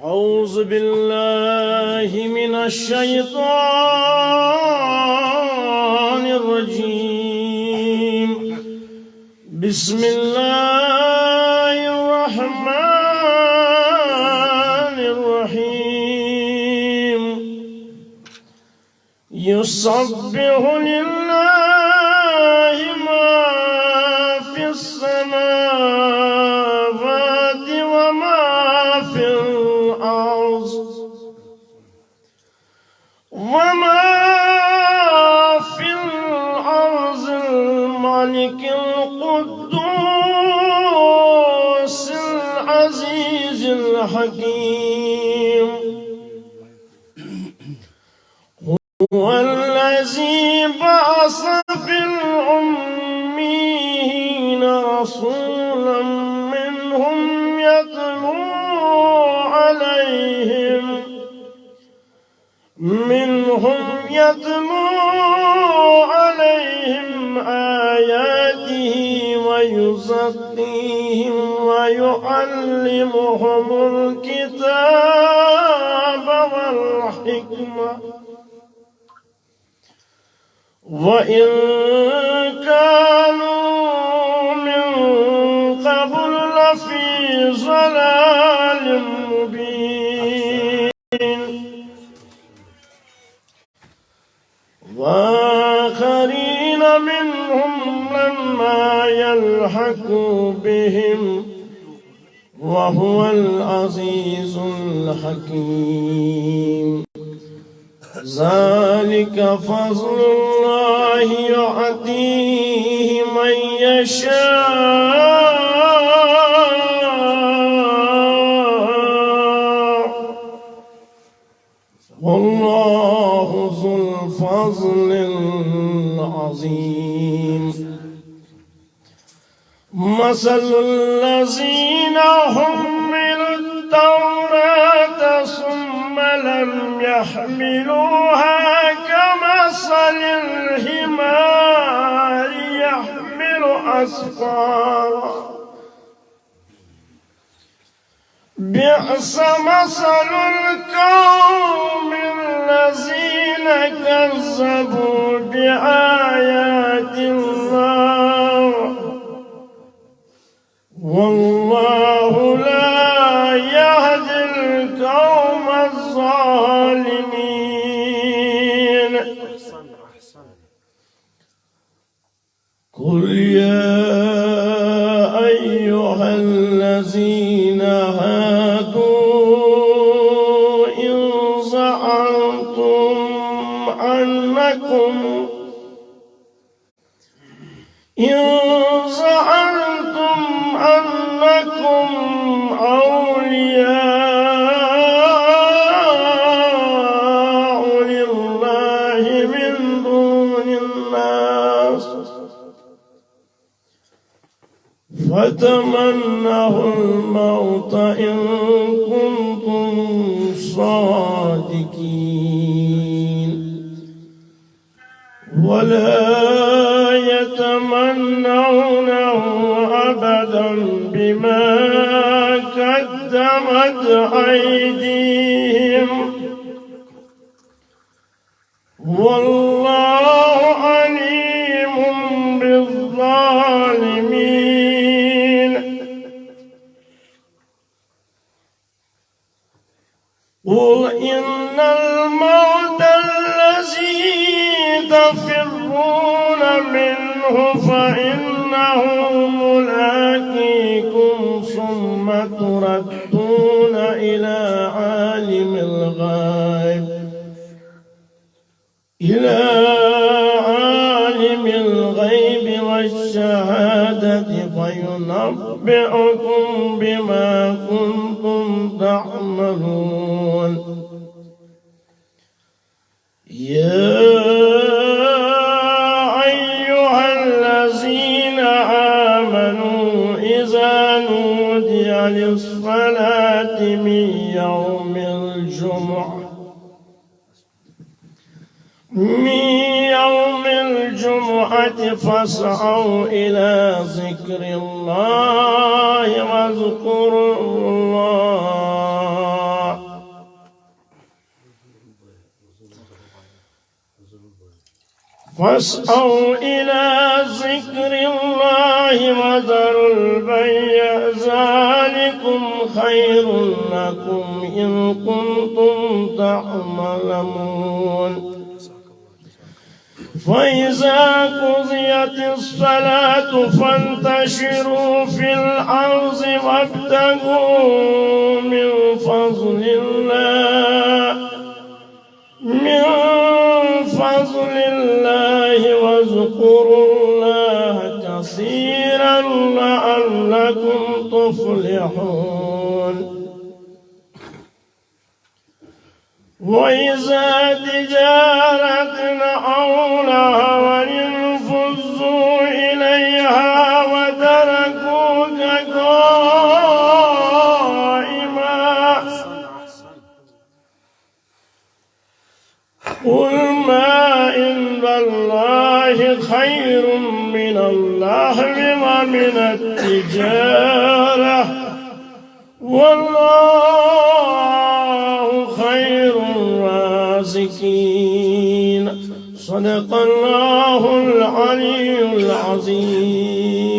أعوذ بالله من الشيطان الرجيم بسم الله الرحمن الرحيم يسبح لله ما في السماوات وما في الأرض الملك القدوس العزيز الحكيم هو الذي بعث في الأميين رسولا منهم يتلو عليهم آياته ويزكيهم ويعلمهم الكتاب والحكمة وإن كانوا من قبل لفي ضلال مبين وآخرين منهم لما يلحقوا بهم وهو العزيز الحكيم ذلك فضل الله يعطيه من يشاء والله ذو الفضل العظيم مثل الذين حملوا التوراة ثم لم يحملوها كمثل الحمار يحمل أسفارا بئس مثل القوم الذين كذبوا بآيات الله والله لا يهدي القوم الظالمين قل يا أيها الذين هادوا إن زعمتم أنكم أولياء لله من دون الناس فتمنوا الموت إن كنتم صادقين ولا يتمنونه أبدا بما قدمت أيديهم والله عليم بالظالمين قل إن الموت الذي تفرون منه فإنه ملاقيكم ثم تردون إلى عالم الغيب والشهادة فينبئكم بما كنتم تعملون يا أيها الذين آمنوا إذا نودي للصلاة من يوم الجمعة الجمعة فاسعوا إلى ذكر الله واذكروا الله واسعوا إلى ذكر الله وذروا البيع ذلكم خير لكم إن كنتم تعلمون فإذا قضيت الصلاة فانتشروا في الأرض وابتغوا من فضل الله واذكروا الله كثيرا لعلكم تفلحون وإذا تجارة أو لهوا انفضوا إليها وتركوك قائما قل ما عند الله خير من اللهو ومن التجارة والله خير الرازقين صدق الله العلي العظيم.